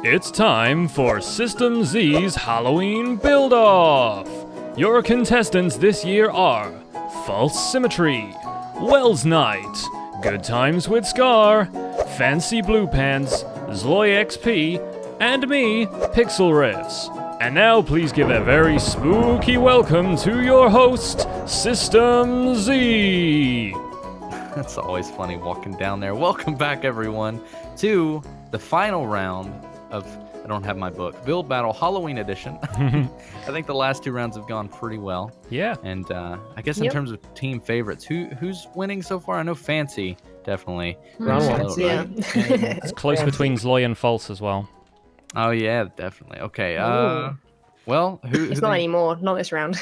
It's time for SystemZee's Halloween Build-Off! Your contestants this year are False Symmetry, Wells Knight, Good Times with Scar, Fancy Blue Pants, Zloy XP, and me, Pixlriffs. And now please give a very spooky welcome to your host, SystemZee! It's always funny walking down there. Welcome back, everyone, to the final round of, I don't have my book, Build Battle Halloween Edition. I think the last two rounds have gone pretty well. Yeah. And I guess in terms of team favorites, who's winning so far? I know Fancy, definitely. Yeah. It's close between Zloy and False as well. Oh, yeah, definitely. Okay. Ooh. Well, It's not anymore. Not this round.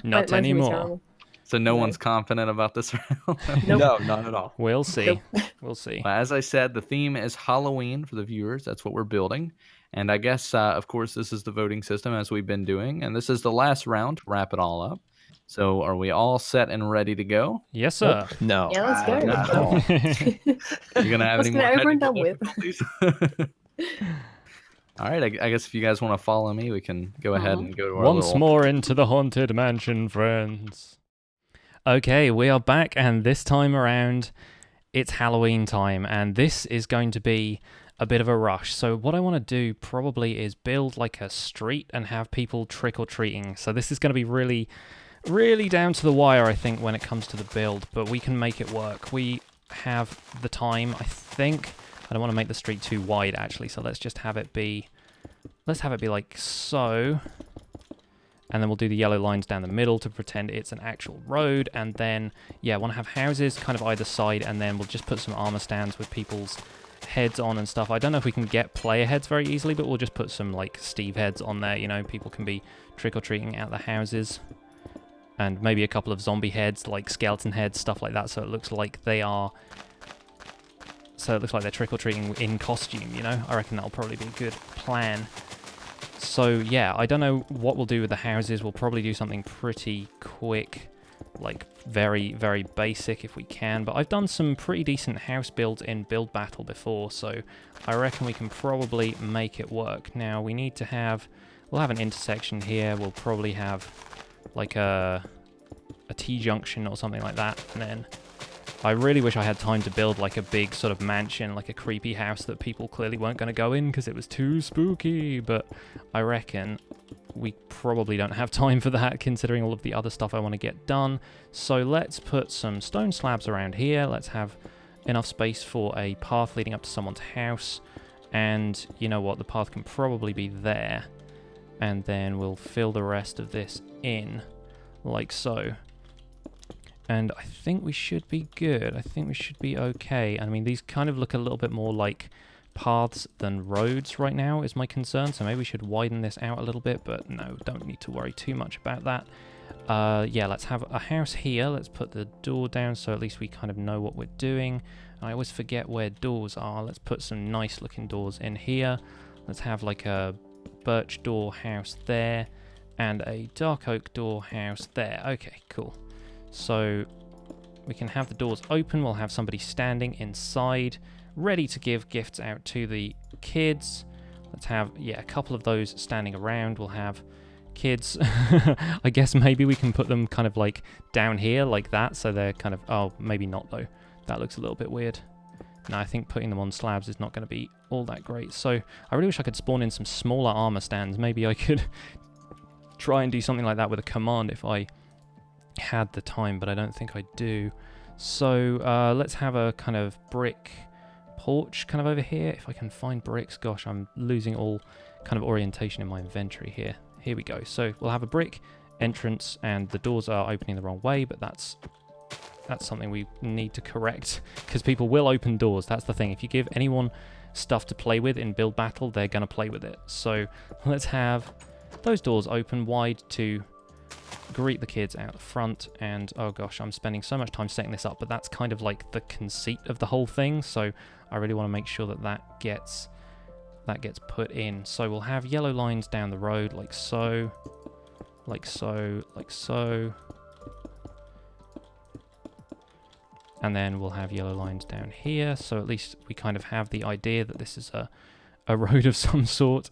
Not anymore. So no one's confident about this round? Nope. No, not at all. We'll see. Nope. We'll see. Well, as I said, the theme is Halloween for the viewers. That's what we're building. And I guess, of course, this is the voting system as we've been doing. And this is the last round to wrap it all up. So are we all set and ready to go? Yes, sir. No. Yeah, let's go. Not at all. You're going to have Let's any more get over and done technical with. difficulties? All right. I guess if you guys want to follow me, we can go ahead and go to our Once little... more into the Haunted Mansion, friends. Okay, we are back, and this time around, it's Halloween time, and this is going to be a bit of a rush. So what I want to do probably is build like a street and have people trick-or-treating. So this is going to be really, really down to the wire, I think, when it comes to the build, but we can make it work. We have the time, I think. I don't want to make the street too wide, actually, so let's just have it be... Let's have it be like so... And then we'll do the yellow lines down the middle to pretend it's an actual road. And then, yeah, I want to have houses kind of either side. And then we'll just put some armor stands with people's heads on and stuff. I don't know if we can get player heads very easily, but we'll just put some, like, Steve heads on there. You know, people can be trick-or-treating at the houses. And maybe a couple of zombie heads, like skeleton heads, stuff like that. So it looks like they are... So it looks like they're trick-or-treating in costume, you know? I reckon that'll probably be a good plan. So, yeah, I don't know what we'll do with the houses. We'll probably do something pretty quick, like very, very basic if we can. But I've done some pretty decent house builds in Build Battle before, so I reckon we can probably make it work. Now, we need to have... We'll have an intersection here. We'll probably have, like, a T-junction or something like that. And then I really wish I had time to build, like, a big sort of mansion, like a creepy house that people clearly weren't going to go in because it was too spooky. But I reckon we probably don't have time for that, considering all of the other stuff I want to get done. So let's put some stone slabs around here. Let's have enough space for a path leading up to someone's house. And you know what? The path can probably be there. And then we'll fill the rest of this in, like so. And I think we should be good. I think we should be okay. I mean, these kind of look a little bit more like paths than roads right now is my concern. So maybe we should widen this out a little bit. But no, don't need to worry too much about that. Yeah, let's have a house here. Let's put the door down so at least we kind of know what we're doing. I always forget where doors are. Let's put some nice looking doors in here. Let's have like a birch door house there. And a dark oak door house there. Okay, cool. So we can have the doors open. We'll have somebody standing inside, ready to give gifts out to the kids. Let's have, yeah, a couple of those standing around. We'll have kids. I guess maybe we can put them kind of like down here like that. So they're kind of, oh, maybe not though. That looks a little bit weird. No, I think putting them on slabs is not going to be all that great. So I really wish I could spawn in some smaller armor stands. Maybe I could try and do something like that with a command if I had the time, but I don't think I do. So let's have a kind of brick porch kind of over here. If I can find bricks. Gosh, I'm losing all kind of orientation in my inventory here. Here we go. So we'll have a brick entrance, and the doors are opening the wrong way, but that's something we need to correct, because people will open doors. That's the thing. If you give anyone stuff to play with in Build Battle, they're going to play with it. So let's have those doors open wide to greet the kids out the front. And oh gosh, I'm spending so much time setting this up, but that's kind of like the conceit of the whole thing, so I really want to make sure that that gets put in. So we'll have yellow lines down the road like so, like so, like so. And then we'll have yellow lines down here, so at least we kind of have the idea that this is a road of some sort.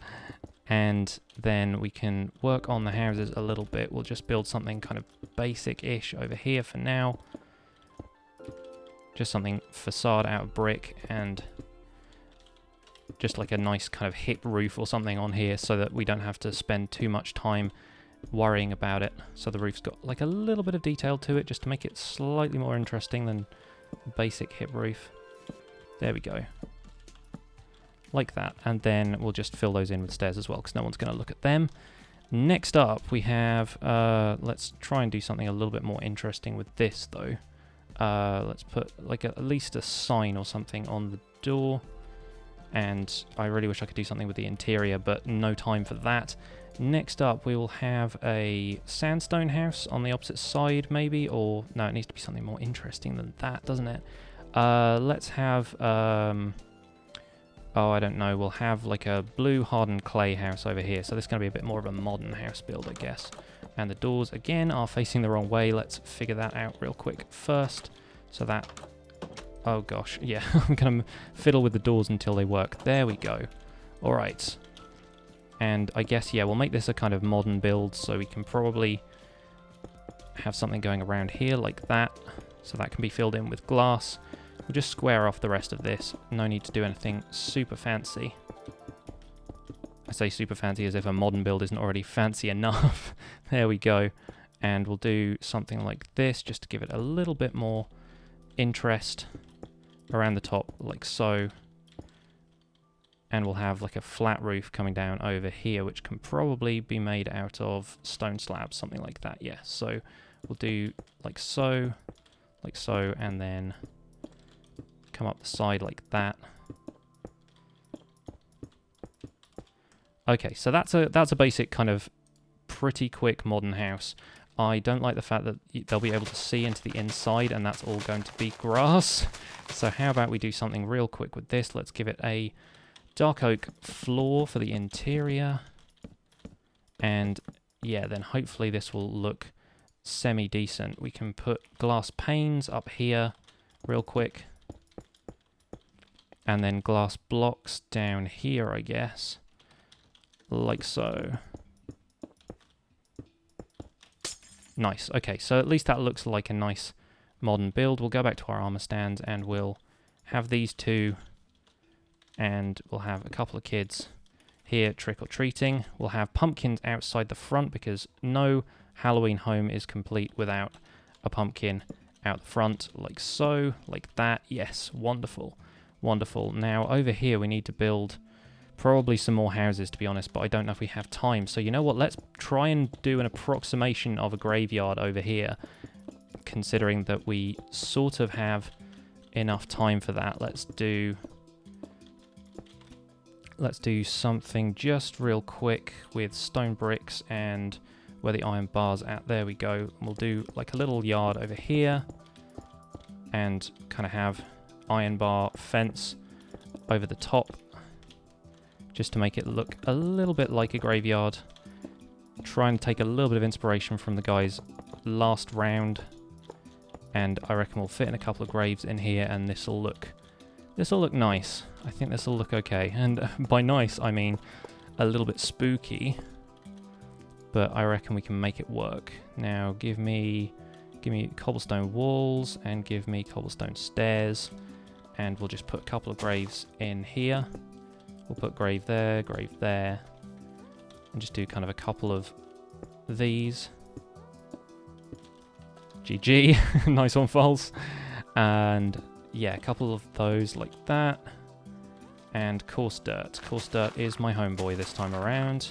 And then we can work on the houses a little bit. We'll just build something kind of basic-ish over here for now. Just something facade out of brick and just like a nice kind of hip roof or something on here so that we don't have to spend too much time worrying about it. So the roof's got like a little bit of detail to it just to make it slightly more interesting than basic hip roof. There we go. Like that. And then we'll just fill those in with stairs as well because no one's going to look at them. Next up we have, let's try and do something a little bit more interesting with this though. Let's put like at least a sign or something on the door. And I really wish I could do something with the interior, but no time for that. Next up, we will have a sandstone house on the opposite side, maybe, or no, it needs to be something more interesting than that, doesn't it? Let's have, oh, I don't know, we'll have like a blue hardened clay house over here, so this is going to be a bit more of a modern house build, I guess. And the doors, again, are facing the wrong way. Let's figure that out real quick first, so that... Oh gosh, yeah, I'm going to fiddle with the doors until they work. There we go. Alright. And I guess, yeah, we'll make this a kind of modern build, so we can probably have something going around here like that. So that can be filled in with glass. We'll just square off the rest of this. No need to do anything super fancy. I say super fancy as if a modern build isn't already fancy enough. There we go. And we'll do something like this, just to give it a little bit more interest around the top, like so. And we'll have like a flat roof coming down over here, which can probably be made out of stone slabs, something like that. Yeah, so we'll do like so, and then come up the side like that. Okay, so that's a basic kind of pretty quick modern house. I don't like the fact that they'll be able to see into the inside, and that's all going to be grass. So how about we do something real quick with this? Let's give it a dark oak floor for the interior. And yeah, then hopefully this will look semi-decent. We can put glass panes up here real quick. And then glass blocks down here, I guess. Like so. Nice. Okay, so at least that looks like a nice modern build. We'll go back to our armor stands and we'll have these two, and we'll have a couple of kids here trick-or-treating. We'll have pumpkins outside the front because no Halloween home is complete without a pumpkin out the front, like so, like that. Yes, wonderful, wonderful. Now over here we need to build probably some more houses, to be honest, but I don't know if we have time. So you know what, let's try and do an approximation of a graveyard over here, considering that we sort of have enough time for that. Let's do something just real quick with stone bricks and where the iron bar's at. There we go. We'll do like a little yard over here and kind of have iron bar fence over the top, just to make it look a little bit like a graveyard. Try and take a little bit of inspiration from the guys last round, and I reckon we'll fit in a couple of graves in here, and this'll look nice. I think this'll look okay, and by nice I mean a little bit spooky, but I reckon we can make it work. Now give me cobblestone walls and give me cobblestone stairs, and we'll just put a couple of graves in here. We'll put grave there, and just do kind of a couple of these. GG, nice one, false. And yeah, a couple of those like that. And coarse dirt. Coarse dirt is my homeboy this time around.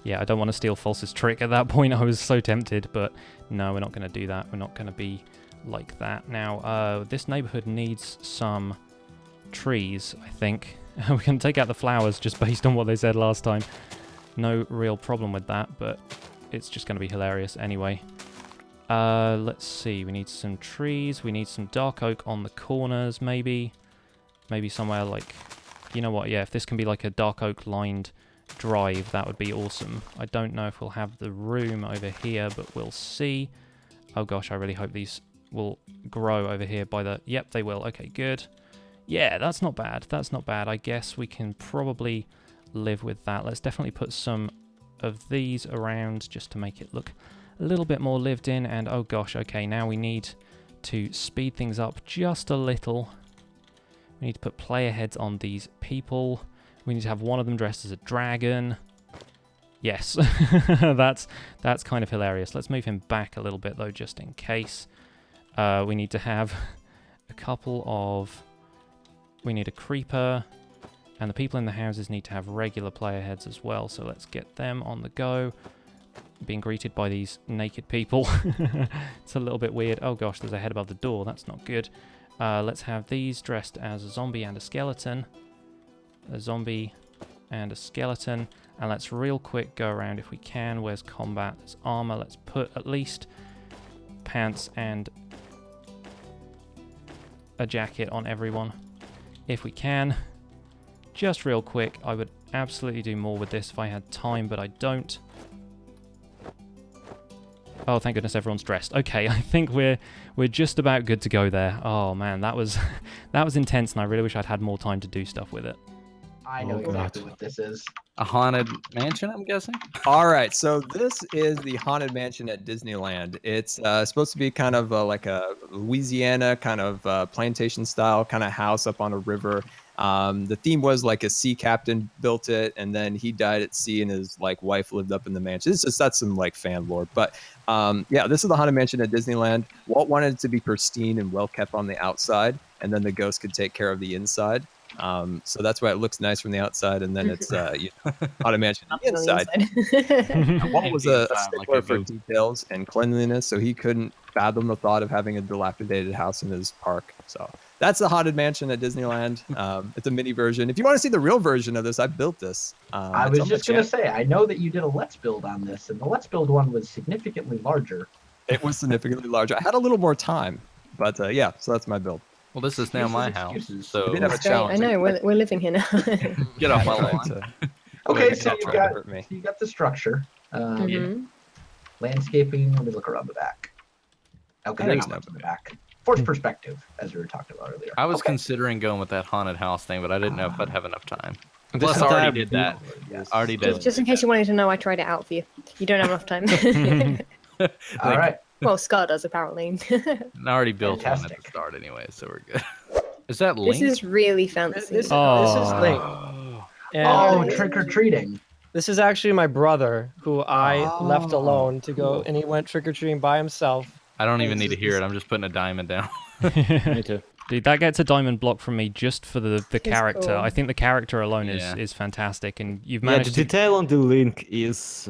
Yeah, I don't want to steal False's trick at that point. I was so tempted, but no, we're not going to do that. We're not going to be like that. Now, this neighborhood needs some trees, I think. We can take out the flowers just based on what they said last time. No real problem with that, but it's just going to be hilarious anyway. Let's see. We need some trees. We need some dark oak on the corners, maybe. Maybe somewhere like... You know what? Yeah, if this can be like a dark oak lined drive, that would be awesome. I don't know if we'll have the room over here, but we'll see. Oh gosh, I really hope these will grow over here by the... Yep, they will. Okay, good. Yeah, that's not bad. That's not bad. I guess we can probably live with that. Let's definitely put some of these around just to make it look a little bit more lived in. And oh gosh, okay, now we need to speed things up just a little. We need to put player heads on these people. We need to have one of them dressed as a dragon. Yes, that's kind of hilarious. Let's move him back a little bit though, just in case. We need to have a couple of... We need a creeper, and the people in the houses need to have regular player heads as well, so let's get them on the go. Being greeted by these naked people. It's a little bit weird. Oh gosh, there's a head above the door. That's not good. Let's have these dressed as a zombie and a skeleton. A zombie and a skeleton. And let's real quick go around if we can. Where's combat? There's armor. Let's put at least pants and a jacket on everyone if we can. Just real quick. I would absolutely do more with this if I had time, but I don't. Oh, thank goodness everyone's dressed. Okay, I think we're just about good to go there. Oh man, that was intense, and I really wish I'd had more time to do stuff with it. I know exactly what this is. A haunted mansion, I'm guessing? All right, so this is the Haunted Mansion at Disneyland. It's supposed to be kind of like a Louisiana kind of plantation style kind of house up on a river. The theme was like a sea captain built it, and then he died at sea, and his like wife lived up in the mansion. It's just that's some like fan lore, but yeah, this is the Haunted Mansion at Disneyland. Walt wanted it to be pristine and well kept on the outside, and then the ghost could take care of the inside. So that's why it looks nice from the outside, and then it's Haunted Mansion on the inside. Walt was a stickler for details and cleanliness, so he couldn't fathom the thought of having a dilapidated house in his park. So that's the Haunted Mansion at Disneyland. It's a mini version. If you want to see the real version of this, I built this. I was just going to say, I know that you did a Let's Build on this, and the Let's Build one was significantly larger. It was significantly larger. I had a little more time, but yeah, so that's my build. Well, this is now my house, so We did have a Great, challenge. I know, we're living here now. get off my Trying lawn. to- Okay, Maybe so not you trying to got hurt me. the structure. Mhm. Landscaping, let me look around the back. Okay, There's not much in the back. Forced perspective, as we were talking about earlier. I was Okay. considering going with that haunted house thing, but I didn't know if I'd have enough time. This Plus, I entire already did that. Yes. Already did. Just in case you wanted to know, I tried it out for you. You don't have enough time. All right. Well, Scar does, apparently. I already built one at Fantastic. the start anyway, so we're good. Is that This Link? is really fancy. This is Oh. Link. And Oh, trick or treating. this is actually my brother, who I left Oh, alone to go, cool. and he went trick or treating by himself. I don't even need to hear it. I'm just putting a diamond down. Me too. Dude, that gets a diamond block from me just for the character. cool. I think the character alone Yeah. is fantastic, and you've Yeah, the managed to detail on the link is,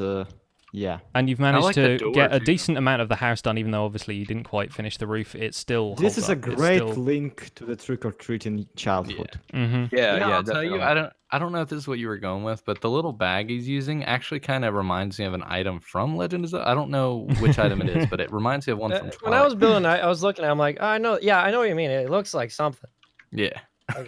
yeah. managed like the to door, get a too. decent amount of the house done, even though obviously you didn't quite finish the roof. It still This holds is a up. It's great still... link to the trick-or-treating childhood. Mhm. Yeah, You know, yeah, I'll tell you, definitely. I don't know if this is what you were going with, but the little bag he's using actually kind of reminds me of an item from Legend of Zelda. I don't know which item it is, but it reminds me of one from When Twilight. I was building, I was looking, I'm like, I know what you mean. It looks like something, Yeah,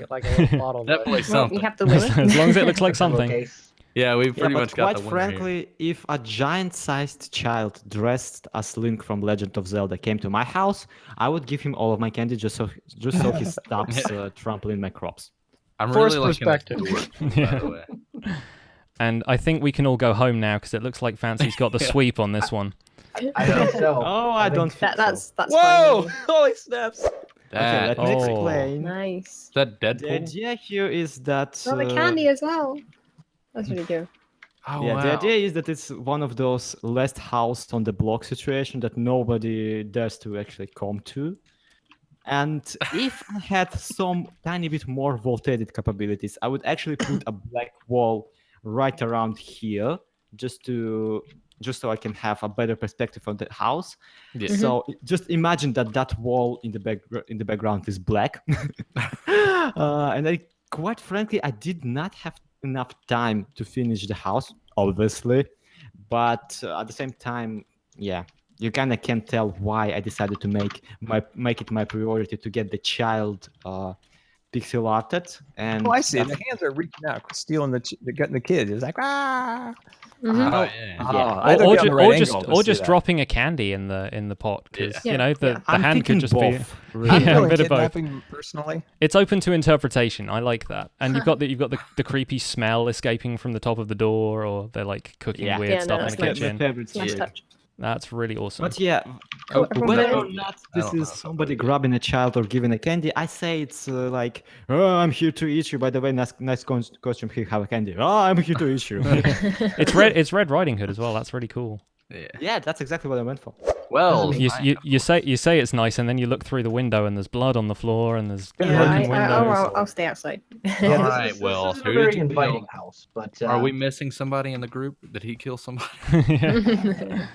like a little bottle. but- definitely Well, something. you have to win it. As long as it looks like something. Pillowcase. Yeah, we Yeah, pretty but much got quite the winner here. frankly, if a giant-sized child dressed as Link from Legend of Zelda came to my house, I would give him all of my candy just so he stops trampling my crops. I'm Forced really liking perspective. this door, by the way. And I think we can all go home now because it looks like Fancy's got the sweep on this one. I think so. Oh, I don't think That's so. Whoa! fine. Holy snaps! Okay, That, let me Oh. explain. Nice. is that The Deadpool? idea here is that... Oh, the candy as well. That's really good. Oh, Yeah, wow. the idea is that it's one of those last house on the block situation that nobody dares to actually come to. And if I had some tiny bit more voltated capabilities, I would actually put a black wall right around here just so I can have a better perspective on the house. Yeah. So just imagine that wall in the background is black. And quite frankly, I did not have enough time to finish the house, obviously, but at the same time, yeah, you kind of can't tell why I decided to make it my priority to get the child pixel arted. And Oh, I see. that's- The hands are reaching out, stealing getting the kid. It's like ah. Mhm. Oh, yeah. I Or, don't get on the right angle to see just that. dropping a candy in the pot because Yeah. you know the I'm hand could thinking just both, be. really. I'm Yeah, a feeling bit of both. kidnapping personally. It's open to interpretation. I like that. And you've got the creepy smell escaping from the top of the door, or they're like cooking Yeah. weird Yeah, stuff no, in the that's my kitchen. favorite It's a nice trick. touch. That's really awesome. But yeah, Cool, everyone whether got or it? not I this don't know is if somebody grabbing a child or giving a candy, I say it's like, oh, I'm here to eat you. By the way, nice costume. Here, have a candy. Oh, I'm here to eat you. It's Red Riding Hood as well. That's really cool. Yeah. Yeah, that's exactly what I went for. Well, You say it's nice, and then you look through the window, and there's blood on the floor, and there's Yeah, broken windows. I'll stay outside. Yeah, All this right, is, well, this is who a did very you inviting build? house, but Are we missing somebody in the group? Did he kill somebody? Yeah.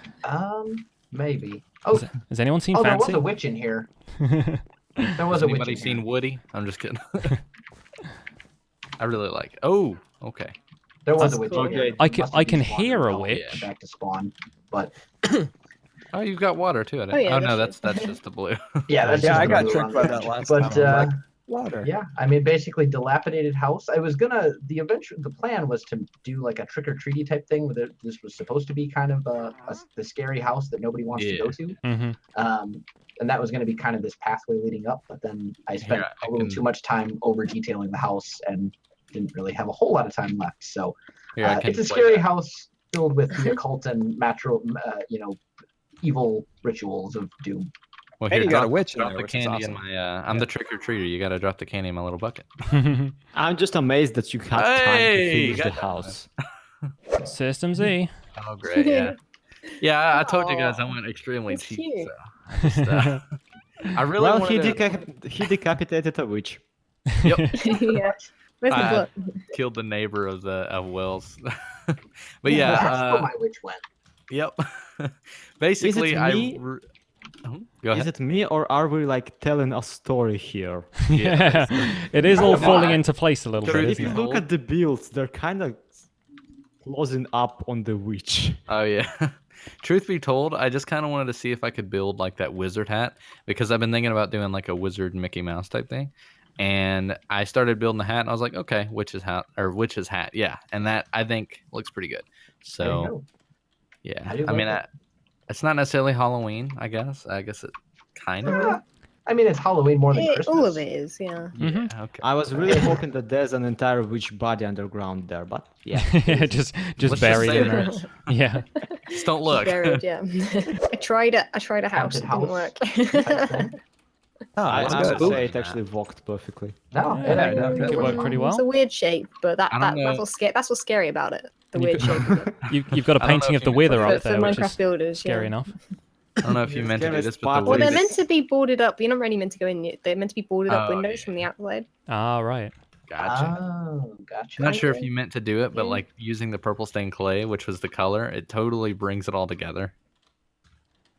maybe. Oh, Has anyone seen there was Fancy? a witch in here. There was Has a witch anybody in seen here. Woody? I'm just kidding. I really like it. Oh, okay. There was That's a witch cool. in here. I It can- must I have can despawned hear a and witch. Back to spawn, but Oh, you've got water too. I didn't. Oh, yeah, no, that's that's just the blue. yeah, that's Yeah, just I the got blue tricked on by there. that last But time. I was like, water. yeah, I mean, basically dilapidated house. I was gonna the plan was to do like a trick or treaty type thing. Where this was supposed to be kind of the scary house that nobody wants to go to. hmm And that was going to be kind of this pathway leading up. But then I spent Here, I a little can- too much time over detailing the house and didn't really have a whole lot of time left. So Here, I can it's a play scary that. house filled with the occult and evil rituals of doom. Well, Hey, here, you got a drop, witch in drop there, the which is candy in awesome. my. I'm the trick or treater. You got to drop the candy in my little bucket. I'm just amazed that you had time to Hey, finish the goddamn. house. SystemZee. Oh, great! Yeah, yeah. I told you guys I Aw, went extremely that's cheap. cute. So I, just, I really Well, wanted to he decapitated a witch. Yep. Yeah. Where's the book? killed the neighbor of Wells. but That's yeah, where my witch went. yep. Basically, me? Go ahead. Is it me or are we like telling a story here? Yeah, it is all Come falling on. into place a little bit, Truth If isn't you it? be look at the builds, they're kind of closing up on the witch. Oh yeah. Truth be told, I just kind of wanted to see if I could build like that wizard hat because I've been thinking about doing like a wizard Mickey Mouse type thing. And I started building the hat and I was like, okay, witch's hat. Yeah. And that I think looks pretty good. There you So go. yeah. I do I mean, like it. it's not necessarily Halloween, I guess. I guess it kind of. Uh, I mean, it's Halloween more than Christmas. All of it is, yeah. Mhm. Yeah, okay. I was really hoping that there's an entire witch body underground there, but yeah. Yeah, just Let's buried say in there there. is. Yeah. Just don't look. Buried, yeah. I tried a house, Haunted it didn't house work. type thing. Oh, I that's would good. say it actually worked perfectly. No, Yeah, it I actually think it worked pretty It's well. a weird shape, but I don't know. that's what's scary about it. The You weird could- shape of it. You've got a I don't know painting if of the you wither meant up For there, which Minecraft is builders, scary yeah. enough. I don't know if you It's meant to do scary this, as but the part Well, they're wizard. meant to be boarded up. You're not really meant to go in. They're meant to be boarded up Oh, windows yeah. from the outside. Ah, right. Gotcha. Oh, gotcha. I'm not sure if Okay. you meant to do it, but Yeah. like using the purple stained clay, which was the color, it totally brings it all together.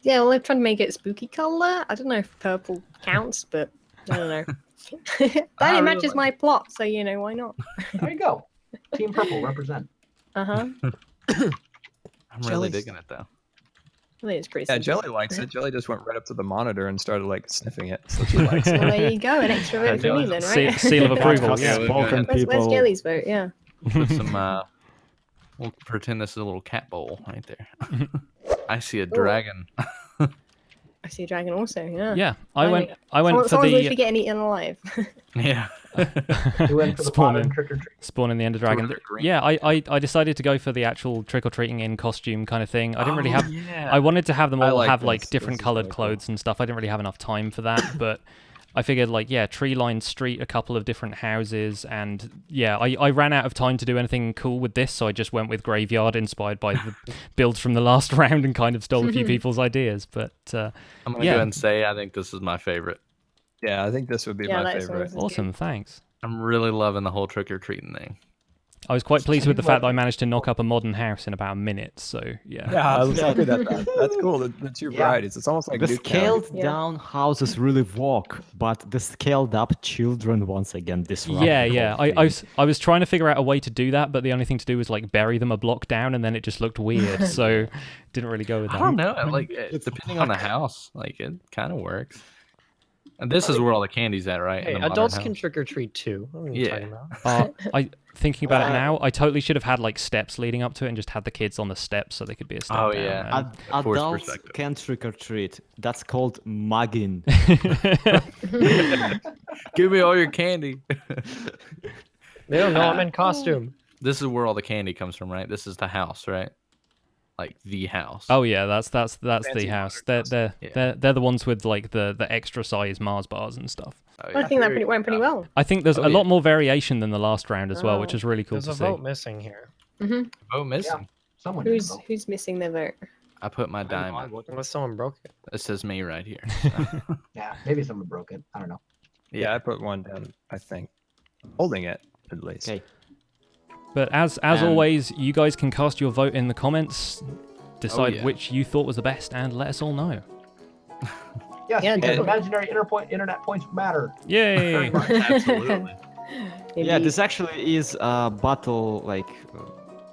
Yeah, well, they're trying to make it spooky color. I don't know if purple counts, but I don't know. I That really matches like my plot, so why not? There you go. Team Purple represent. Uh huh. I'm really Jelly's- digging it though. I think it's pretty. Yeah, simple. Jelly likes it. Jelly just went right up to the monitor and started like sniffing it. So she likes it. Well, there you go. An extra vote for me then, right? Seal of approval. Podcast Yeah. we've got- spoken Where's people. Jelly's vote? Yeah. We'll put some. We'll pretend this is a little cat bowl right there. I see a dragon. I see a dragon also. Yeah. Yeah, I Finally. went for Someone's the literally getting eaten alive. Yeah. We went for the spawning modern trick or treat. spawning the Ender Dragon. Trick or treat. Yeah, I decided to go for the actual trick or treating in costume kind of thing. I didn't really have. Yeah. I wanted to have them I all like have this. like This different is colored really cool. clothes and stuff. I didn't really have enough time for that, but I figured like tree-lined street, a couple of different houses, and I ran out of time to do anything cool with this, so I just went with graveyard, inspired by the builds from the last round, and kind of stole a few people's ideas. But I'm gonna yeah. go ahead and say I think this is my favorite. Yeah, I think this would be Yeah, my that is favorite. one. awesome, thanks. I'm really loving the whole trick or treating thing. I was quite pleased with the fact that I managed to knock up a modern house in about a minute. So yeah. Yeah, exactly. That's cool. The two Yeah. varieties. It's almost like The Nuketown. scaled down houses really work, but the scaled up children once again disrupt. Yeah, the yeah. whole I was trying to figure out a way to do that, but the only thing to do was like bury them a block down, and then it just looked weird. So didn't really go with that. I don't know. Like, depending on the house, like it kind of works. And this is where all the candy's at, right? In Hey, the modern adults house. can trick or treat too. What are you talking about? Thinking about it now, I totally should have had like steps leading up to it and just had the kids on the steps so they could be a step Oh, down. yeah. and- Forced Adults perspective. can trick or treat. That's called mugging. Give me all your candy. They don't know I'm in costume. This is where all the candy comes from, right? This is the house, right? Like the house. Oh yeah, that's the Fancy house. modern They're the ones with like the extra size Mars bars and stuff. Oh, I yeah. think that went pretty well. I think there's Oh, a lot yeah. more variation than the last round as well, which Oh. is really cool There's to a see. vote missing here. Oh, missing. Someone didn't vote. Who's missing their vote? I put my diamond. Unless someone broke it. It says me right here. Yeah, maybe someone broke it. I don't know. Yeah, I put one down. I think, holding it at least. Okay. But as And- always, you guys can cast your vote in the comments, decide yeah. which you thought was the best, and let us all know. Yes, Yeah, because definitely. imaginary internet points matter. Yay! Absolutely. Yeah, Indeed. this actually is a battle like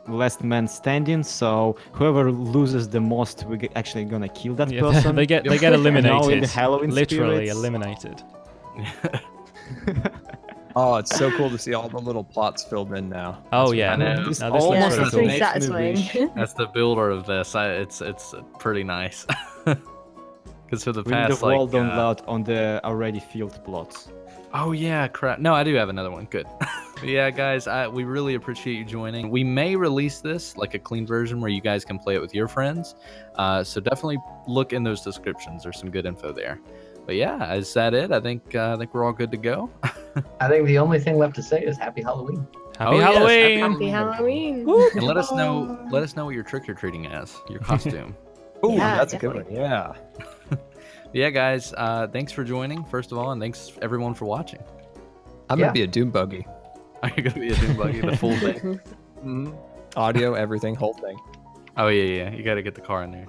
last man standing. So whoever loses the most, we're actually gonna kill that Yeah, person. they get Now in eliminated. the Halloween Literally spirits. eliminated. Oh, it's so cool to see all the little plots filled in now. Oh yeah, I know. This Now, this looks yeah, almost really it's cool. very makes me satisfying. wish. That's the builder of this. It's pretty nice. Because for the We need past, the wall like, download on the already filled plots. oh yeah, crap. No, I do have another one. Good. But yeah, guys, we really appreciate you joining. We may release this like a clean version where you guys can play it with your friends. So definitely look in those descriptions. There's some good info there. But yeah, is that it? I think we're all good to go. I think the only thing left to say is Happy Halloween. Happy Oh, yes, Halloween! Happy Halloween. And let us know what you're trick or treating as, your costume. Oh, Yeah, that's a good one. Yeah. Yeah, guys, thanks for joining first of all, and thanks everyone for watching. I'm Yeah. gonna be a doom buggy. Are you gonna be a Doom Buggy the full thing? Audio, everything, whole thing. Oh yeah, you got to get the car in there.